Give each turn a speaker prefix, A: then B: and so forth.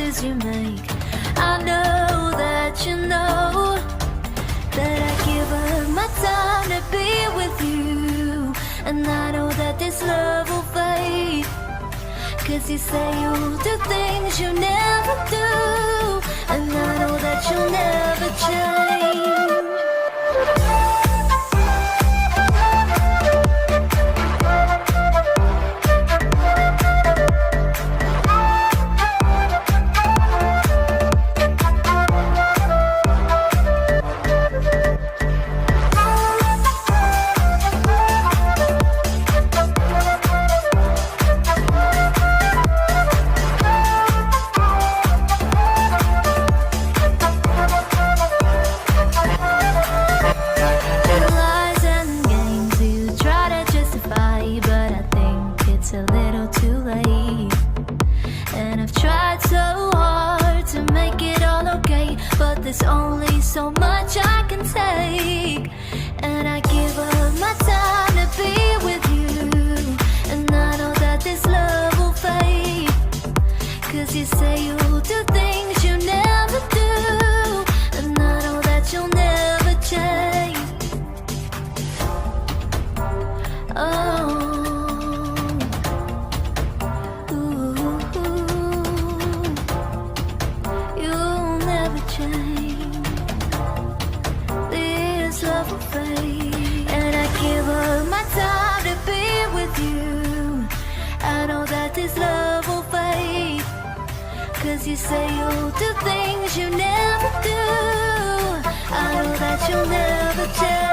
A: promises you make. I know that you know that I give up my time to be with you. And I know that this love will fade, 'cause you say you'll do things you never do. And I know that you'll never change. A little too late, and I've tried so hard to make it all okay, but there's only so much I can take. And I give up my time to be with you, and I know that this love will fade, 'cause you say you'll do things you never do. And I know that you'll never change. Oh, this love will fade, and I give up my time to be with you. I know that this love will fade, 'cause you say you'll do things you never do. I know that you'll never change.